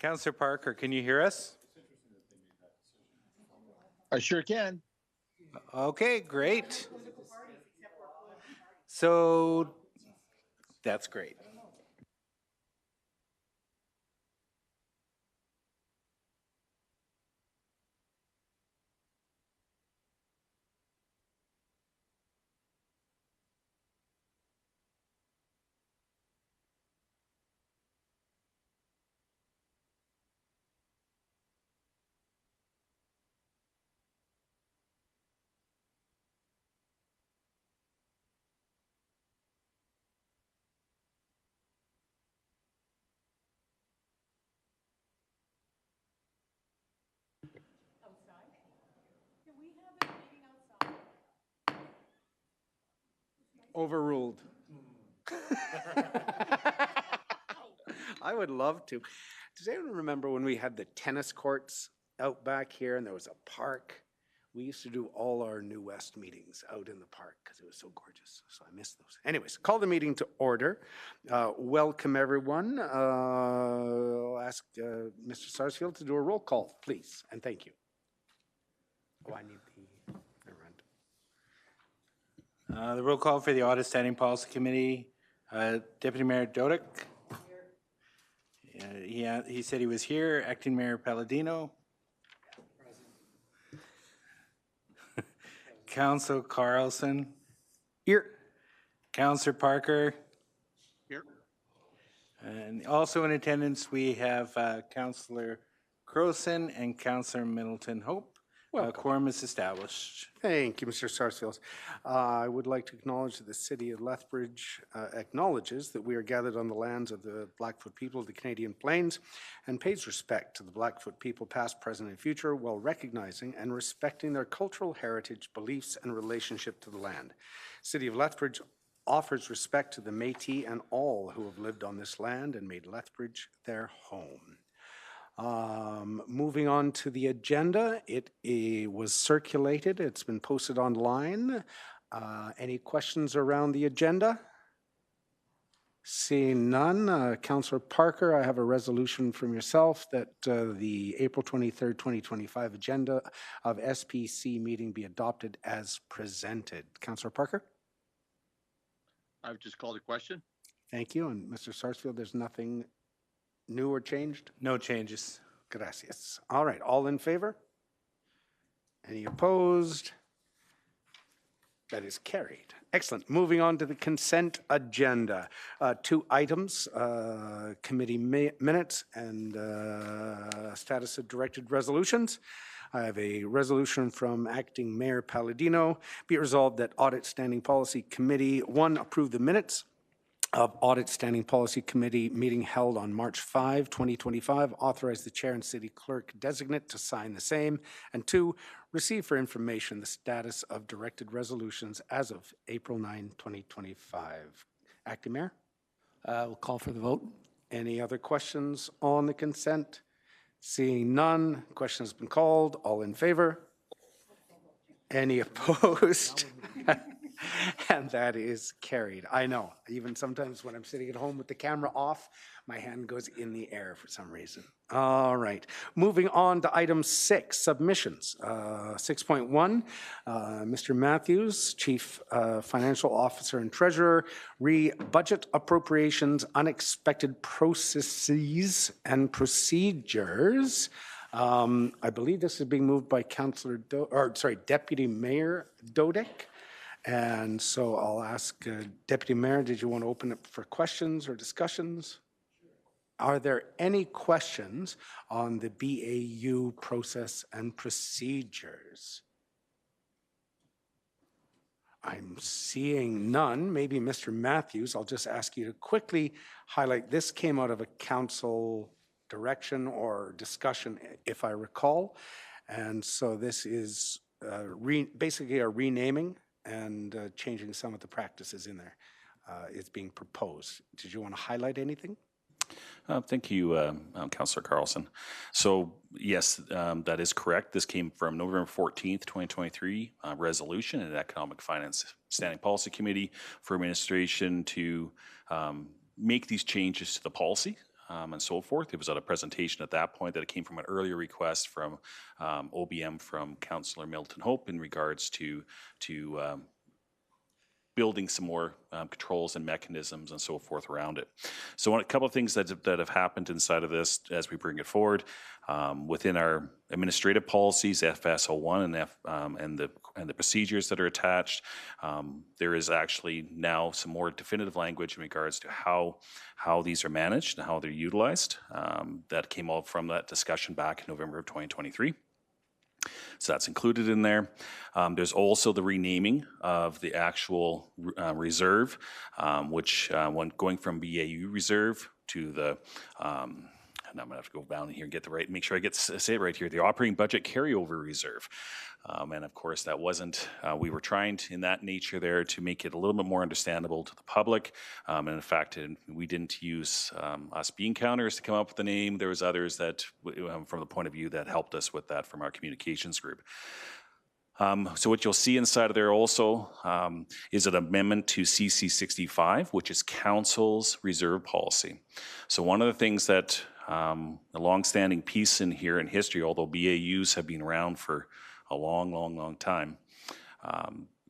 Councillor Parker, can you hear us? I sure can. Okay, great. So that's great. Overruled. I would love to. Does anyone remember when we had the tennis courts out back here and there was a park? We used to do all our New West meetings out in the park because it was so gorgeous. So I miss those. Anyways, call the meeting to order. Welcome, everyone. I'll ask Mr. Sarsfield to do a roll call, please, and thank you. Oh, I need the... Never mind. The roll call for the Audit Standing Policy Committee. Deputy Mayor Dodick. He said he was here. Acting Mayor Palladino. Councillor Carlson. Here. Councillor Parker. Here. And also in attendance we have Councillor Crowson and Councillor Middleton Hope. Quorum is established. Thank you, Mr. Sarsfield. I would like to acknowledge that the City of Lethbridge acknowledges that we are gathered on the lands of the Blackfoot people of the Canadian Plains and pays respect to the Blackfoot people past, present, and future while recognizing and respecting their cultural heritage, beliefs, and relationship to the land. City of Lethbridge offers respect to the Métis and all who have lived on this land and made Lethbridge their home. Moving on to the agenda, it was circulated. It's been posted online. Any questions around the agenda? Seeing none, Councillor Parker, I have a resolution from yourself that the April 23rd, 2025 agenda of SPC meeting be adopted as presented. Councillor Parker? I've just called a question. Thank you. And Mr. Sarsfield, there's nothing new or changed? No changes. Gracias. All right, all in favor? Any opposed? That is carried. Excellent. Moving on to the consent agenda. 2 items, committee minutes and status of directed resolutions. I have a resolution from Acting Mayor Palladino. Be it resolved that Audit Standing Policy Committee 1 approve the minutes of Audit Standing Policy Committee meeting held on March 5, 2025, authorize the chair and city clerk designate to sign the same, and 2, receive for information the status of directed resolutions as of April 9, 2025. Acting Mayor? We'll call for the vote. Any other questions on the consent? Seeing none, question has been called. All in favor? Any opposed? And that is carried. I know, even sometimes when I'm sitting at home with the camera off, my hand goes in the air for some reason. All right, moving on to item 6, submissions. 6.1, Mr. Matthews, Chief Financial Officer and Treasurer, budget appropriations, unexpected processes and procedures. I believe this is being moved by Deputy Mayor Dodick. And so I'll ask Deputy Mayor, did you want to open it for questions or discussions? Are there any questions on the BAU process and procedures? I'm seeing none. Maybe Mr. Matthews, I'll just ask you to quickly highlight. This came out of a council direction or discussion, if I recall. And so this is basically a renaming and changing some of the practices in there. It's being proposed. Did you want to highlight anything? Thank you, Councillor Carlson. So yes, that is correct. This came from November 14th, 2023, resolution in Economic Finance Standing Policy Committee for administration to make these changes to the policy and so forth. It was at a presentation at that point that it came from an earlier request from OBM from Councillor Milton Hope in regards to building some more controls and mechanisms and so forth around it. So a couple of things that have happened inside of this as we bring it forward, within our administrative policies, FS01 and the procedures that are attached, there is actually now some more definitive language in regards to how these are managed and how they're utilized. That came out from that discussion back in November of 2023. So that's included in there. There's also the renaming of the actual reserve, which going from BAU reserve to the, and I'm gonna have to go down here and get the right, make sure I say it right here, the operating budget carryover reserve. And of course, that wasn't, we were trying to, in that nature there, to make it a little bit more understandable to the public. And in fact, we didn't use us bean counters to come up with the name. There was others that, from the point of view, that helped us with that from our communications group. So what you'll see inside of there also is an amendment to CC 65, which is Council's reserve policy. So one of the things that a longstanding piece in here in history, although BAUs have been around for a long time,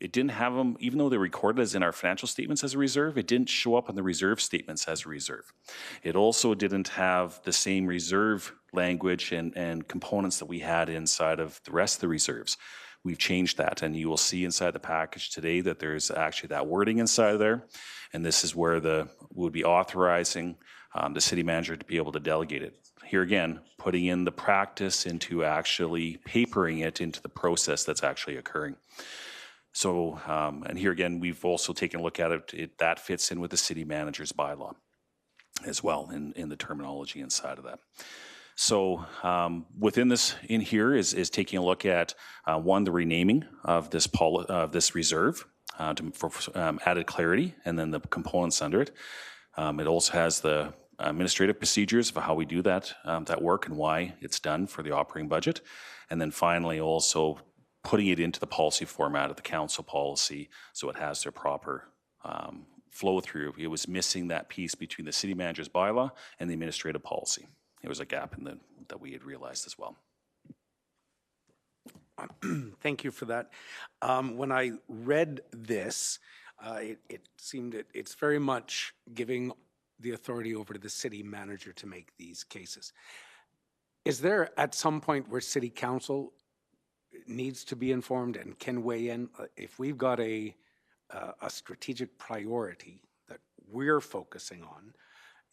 it didn't have them, even though they're recorded as in our financial statements as a reserve, it didn't show up on the reserve statements as a reserve. It also didn't have the same reserve language and components that we had inside of the rest of the reserves. We've changed that, and you will see inside the package today that there's actually that wording inside of there, and this is where we'll be authorizing the city manager to be able to delegate it. Here again, putting in the practice into actually papering it into the process that's actually occurring. So, and here again, we've also taken a look at it, that fits in with the city manager's bylaw as well in the terminology inside of that. So within this in here is taking a look at one, the renaming of this reserve for added clarity, and then the components under it. It also has the administrative procedures of how we do that work and why it's done for the operating budget, and then finally also putting it into the policy format of the council policy so it has their proper flow through. It was missing that piece between the city manager's bylaw and the administrative policy. There was a gap in that we had realized as well. Thank you for that. When I read this, it seemed that it's very much giving the authority over to the city manager to make these cases. Is there at some point where city council needs to be informed and can weigh in? If we've got a strategic priority that we're focusing on,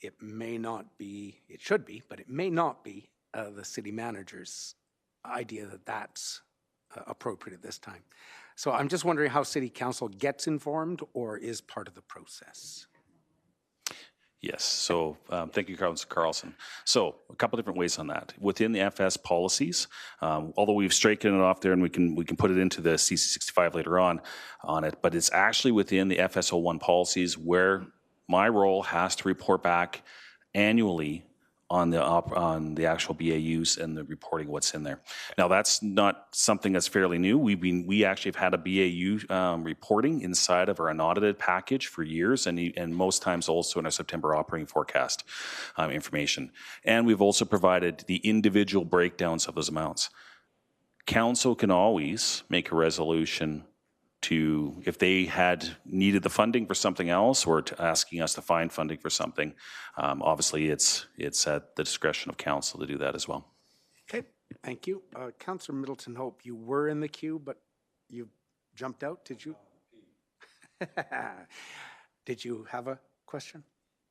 it may not be, it should be, but it may not be the city manager's idea that that's appropriate at this time. So I'm just wondering how city council gets informed or is part of the process. Yes, so thank you, Councilor Carlson. So a couple different ways on that. Within the FS policies, although we've stricken it off there and we can put it into the CC65 later on it, but it's actually within the FS01 policies where my role has to report back annually on the actual BAUs and the reporting what's in there. Now that's not something that's fairly new. We actually have had a BAU reporting inside of our unaudited package for years, and most times also in our September operating forecast information. And we've also provided the individual breakdowns of those amounts. Council can always make a resolution to, if they had needed the funding for something else or to asking us to find funding for something, obviously it's at the discretion of council to do that as well. Okay, thank you. Councillor Middleton Hope, you were in the queue, but you jumped out, did you? Did you have a question?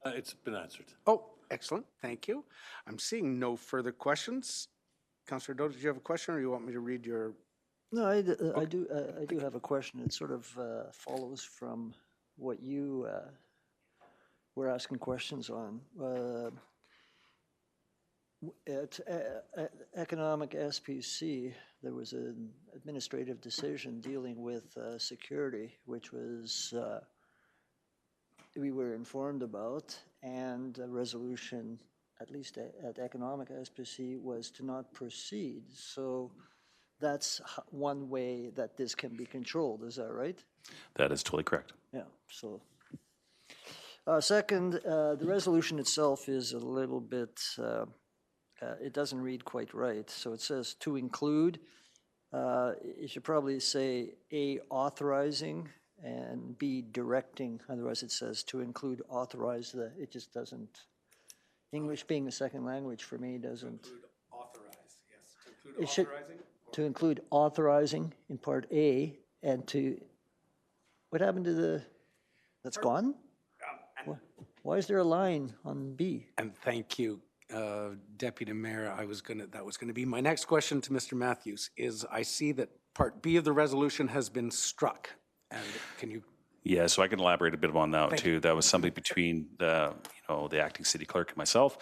It's been answered. Oh, excellent, thank you. I'm seeing no further questions. Councillor Doe, did you have a question or you want me to read your? No, I do have a question. It sort of follows from what you were asking questions on. At economic SPC, there was an administrative decision dealing with security, which was we were informed about, and a resolution, at least at economic SPC, was to not proceed. So that's one way that this can be controlled, is that right? That is totally correct. Yeah, so Second, the resolution itself is a little bit, it doesn't read quite right. So it says to include. It should probably say A, authorizing, and B, directing. Otherwise, it says to include authorize the, it just doesn't, English being a second language for me doesn't. Authorize, yes. To include It should, authorizing? to include authorizing in part A, and to, what happened to the, that's gone? Why is there a line on B? And thank you, Deputy Mayor. That was gonna be my next question to Mr. Matthews, is I see that Part B of the resolution has been struck. And can you, Yeah, so I can elaborate a bit on that Thank too. That was something between the, the acting city clerk and myself.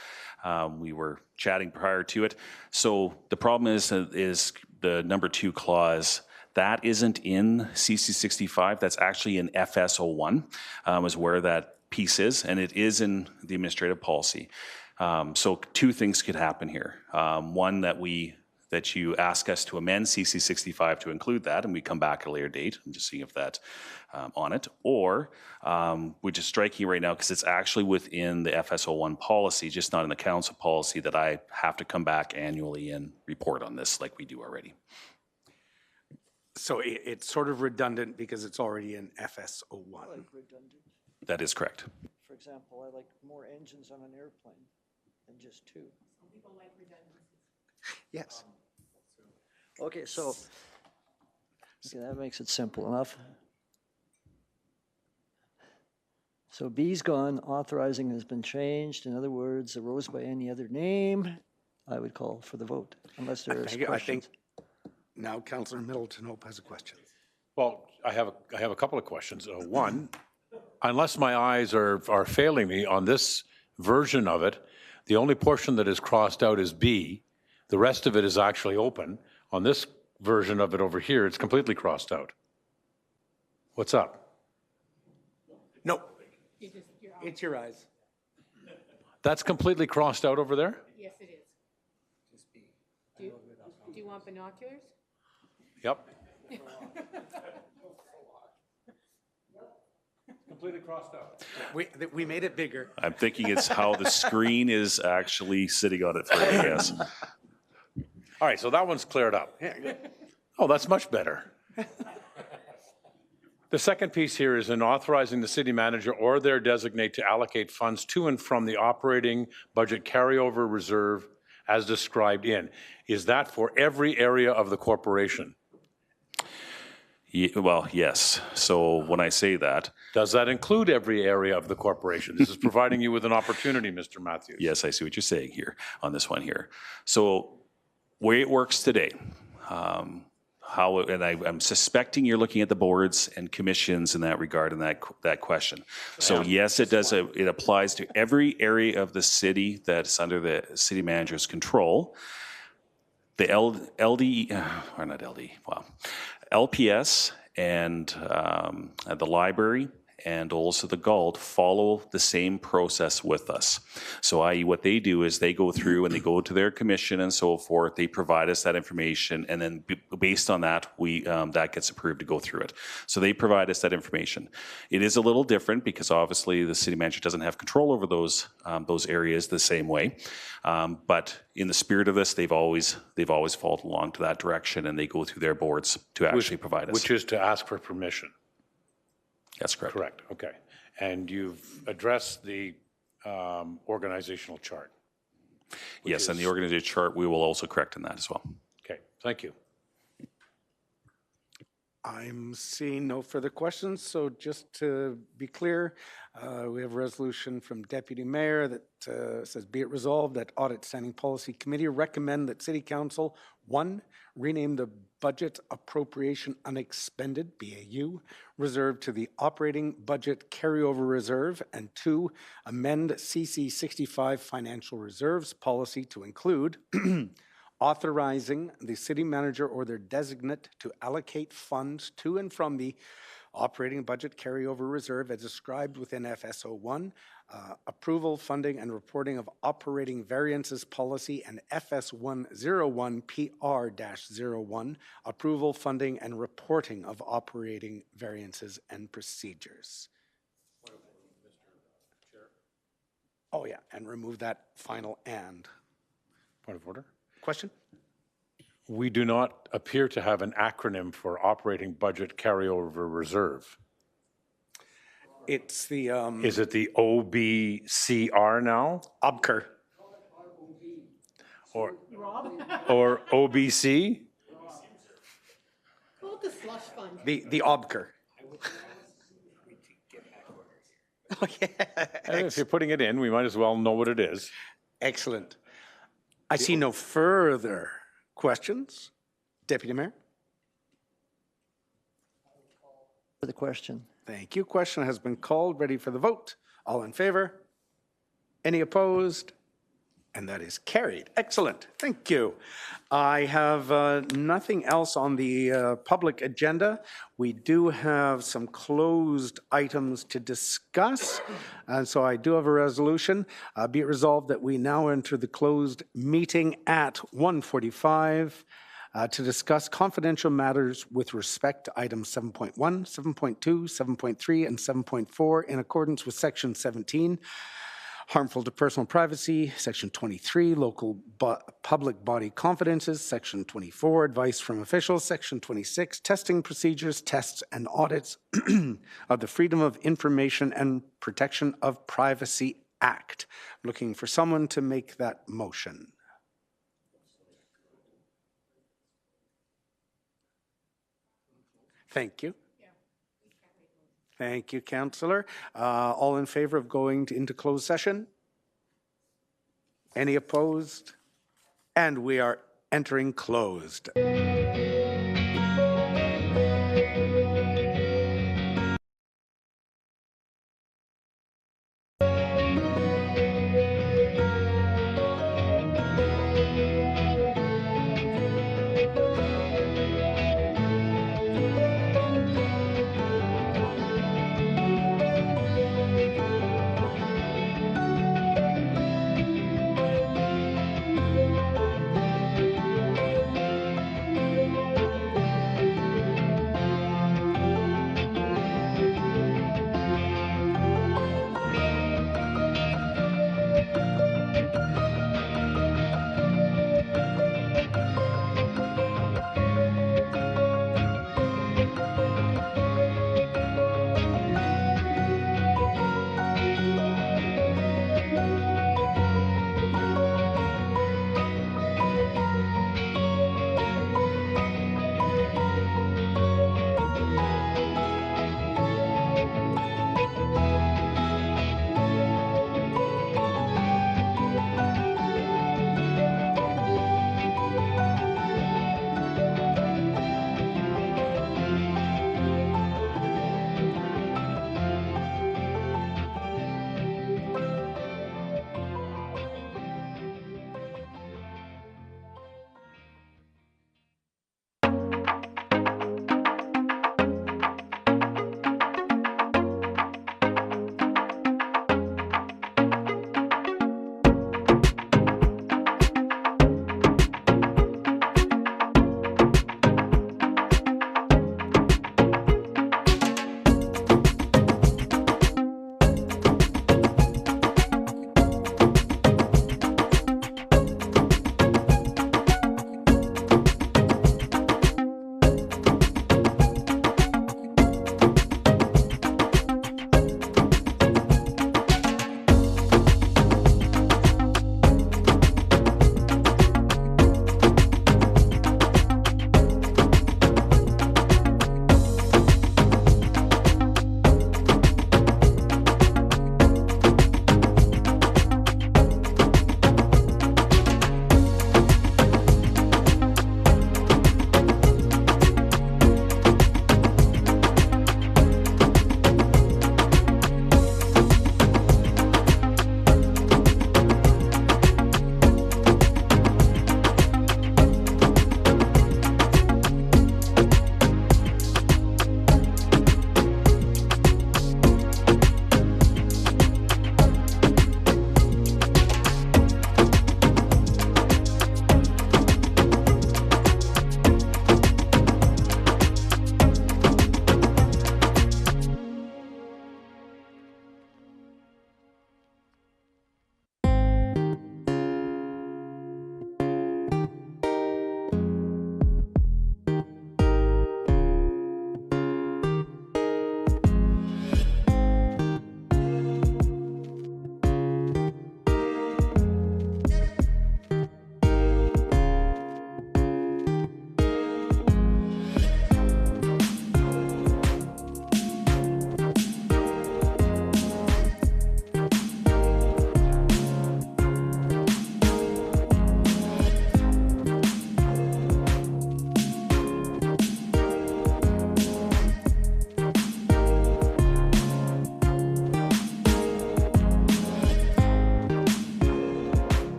We were chatting prior to it. So the problem is the number 2 clause. That isn't in CC 65. That's actually in FS01, is where that piece is, and it is in the administrative policy. So 2 things could happen here. One, that you ask us to amend CC 65 to include that, and we come back at a later date and just see if that's on it. Or we're just striking right now because it's actually within the FS01 policy, just not in the council policy, that I have to come back annually and report on this like we do already. so it's sort of redundant because it's already in FS01. Redundant. That is correct. For example, I like more engines on an airplane than just 2. Yes. Okay, so, okay, that makes it simple enough. So B's gone, authorizing has been changed. In other words, arose by any other name, I would call for the vote, unless there is Thank you. I think questions. now Councillor Middleton Hope has a question. Well, I have a couple of questions. One, unless my eyes are failing me on this version of it, the only portion that is crossed out is B. The rest of it is actually open. On this version of it over here, it's completely crossed out. What's up? No. It's your eyes. That's completely crossed out over there? Yes, it is. Do you want binoculars? Yep. Completely crossed out. We made it bigger. I'm thinking it's how the screen is actually sitting on it for me, yes. All right, so that one's cleared up. Oh, that's much better. The second piece here is in authorizing the city manager or their designate to allocate funds to and from the operating budget carryover reserve as described in. Is that for every area of the corporation? Well, yes. So when I say that, Does that include every area of the corporation? This is providing you with an opportunity, Mr. Matthews. yes, I see what you're saying here on this one here. So way it works today, I'm suspecting you're looking at the boards and commissions in that regard in that question. So yes, it does. It applies to every area of the city that's under the city manager's control. The LPS and the library and also the GALD follow the same process with us. So i.e. what they do is they go through and they go to their commission and so forth, they provide us that information, and then based on that, we that gets approved to go through it. So they provide us that information. It is a little different because obviously the city manager doesn't have control over those areas the same way. But in the spirit of this, they've always followed along to that direction, and they go through their boards to actually provide us. Which is to ask for permission. That's correct. Correct, okay. And you've addressed the organizational chart. Yes, and the organization chart, we will also correct in that as well. Okay, thank you. I'm seeing no further questions, so just to be clear, we have a resolution from Deputy Mayor that says, be it resolved that Audit Standing Policy Committee recommend that City Council, 1, rename the Budget Appropriation Unexpended, BAU, reserve to the Operating Budget Carryover Reserve, and 2, amend CC 65 Financial Reserves Policy to include authorizing the city manager or their designate to allocate funds to and from the operating budget carryover reserve as described within FS01, approval, funding, and reporting of operating variances policy, and FS101 PR-01, approval, funding, and reporting of operating variances and procedures. Oh, yeah, and remove that final and. Point of order. Question? We do not appear to have an acronym for operating budget carryover reserve. It's the Is it the OBCR now OBCR. or OBC? Call it the slush fund. The OBCR. Oh, yeah. If you're putting it in, we might as well know what it is. Excellent. I see no further questions. Deputy Mayor? For the question. Thank you. Question has been called, ready for the vote. All in favor? Any opposed? And that is carried. Excellent. Thank you. I have nothing else on the public agenda. We do have some closed items to discuss. And so I do have a resolution. Be it resolved that we now enter the closed meeting at 1:45 to discuss confidential matters with respect to items 7.1, 7.2, 7.3, and 7.4 in accordance with Section 17, harmful to personal privacy, Section 23, local public body confidences, Section 24, advice from officials, Section 26, testing procedures, tests, and audits of the Freedom of Information and Protection of Privacy Act. Looking for someone to make that motion. Thank you. Thank you, Councillor. All in favor of going into closed session? Any opposed? And we are entering closed.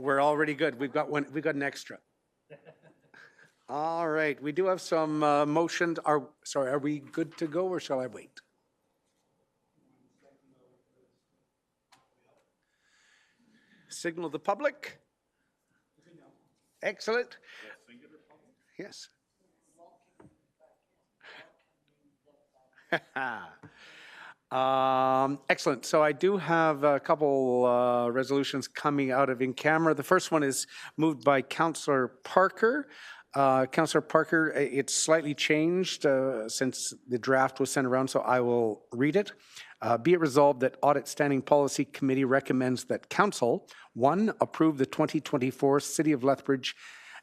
we're already good. We've got an extra. All right, we do have some motions. Are we good to go or shall I wait? Signal the public. Excellent. Yes. Excellent. So I do have a couple resolutions coming out of in camera. The first one is moved by Councillor Parker. Councillor Parker, it's slightly changed since the draft was sent around, so I will read it. Be it resolved that Audit Standing Policy Committee recommends that Council, 1, approve the 2024 City of Lethbridge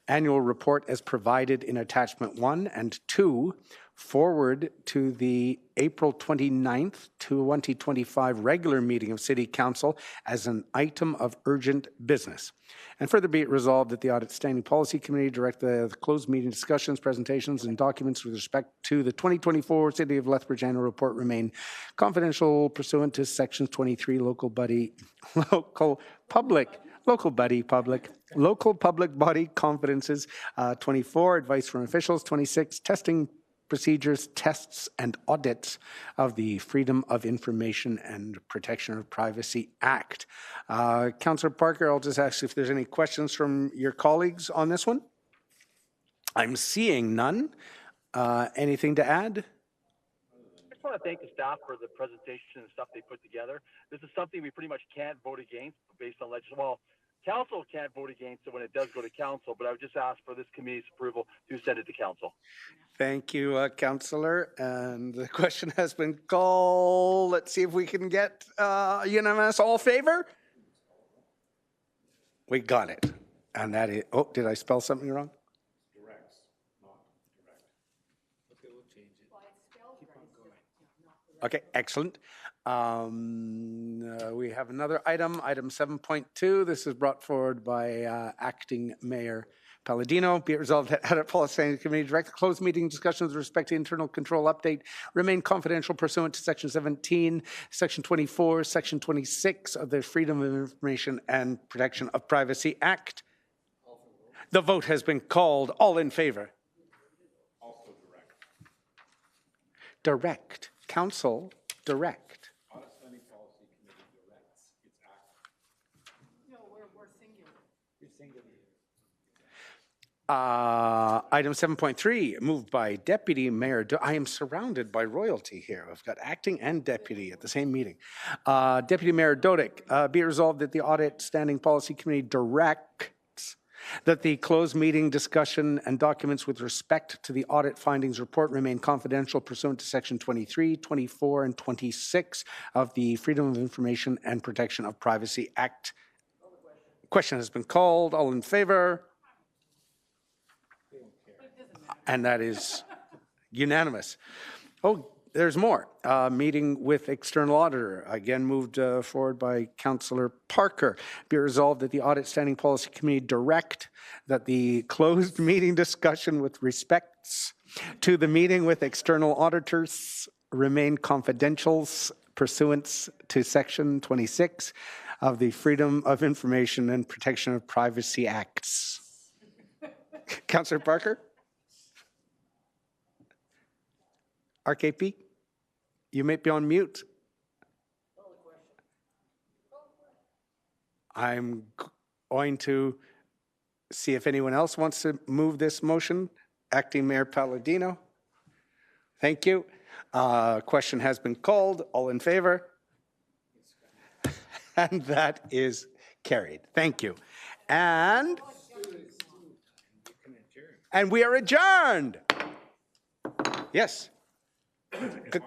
Annual Report as provided in Attachment 1, and 2, forward to the April 29th, 2025 regular meeting of City Council as an item of urgent business. And further be it resolved that the Audit Standing Policy Committee direct the closed meeting discussions, presentations, and documents with respect to the 2024 City of Lethbridge Annual Report remain confidential pursuant to Section 23 local public body confidences, 24 advice from officials, 26 testing procedures, tests, and audits of the Freedom of Information and Protection of Privacy Act. Councillor Parker, I'll just ask if there's any questions from your colleagues on this one. I'm seeing none. Anything to add? I just want to thank the staff for the presentation and stuff they put together. This is something we pretty much can't vote against based on legislation. Well, council can't vote against it when it does go to council, but I would just ask for this committee's approval to send it to council. Thank you, Councillor. And the question has been called. Let's see if we can get unanimous. All favor? We got it. And that is, oh, did I spell something wrong? Directs, not direct. Okay, we'll change it. Keep on going. Okay, excellent. We have another item, item 7.2. This is brought forward by Acting Mayor Palladino. Be it resolved that Audit Policy Standing Committee direct the closed meeting discussions with respect to internal control update remain confidential pursuant to Section 17, Section 24, Section 26 of the Freedom of Information and Protection of Privacy Act. The vote has been called. All in favor? Also direct. Direct. Council, direct. Audit Standing Policy Committee directs its act. No, we're singular. You're singular. Item 7.3, moved by Deputy Mayor. I am surrounded by royalty here. I've got acting and deputy at the same meeting. Deputy Mayor Dodick, be it resolved that the Audit Standing Policy Committee directs that the closed meeting discussion and documents with respect to the audit findings report remain confidential pursuant to Section 23, 24, and 26 of the Freedom of Information and Protection of Privacy Act. Question has been called. All in favor? And that is unanimous. Oh, there's more. Meeting with external auditor, again moved forward by Councillor Parker. Be resolved that the Audit Standing Policy Committee direct that the closed meeting discussion with respects to the meeting with external auditors remain confidential pursuant to Section 26 of the Freedom of Information and Protection of Privacy Acts. Councillor Parker? RKP, you may be on mute. I'm going to see if anyone else wants to move this motion. Acting Mayor Palladino. Thank you. Question has been called. All in favor? And that is carried. Thank you. And we are adjourned. Yes. If I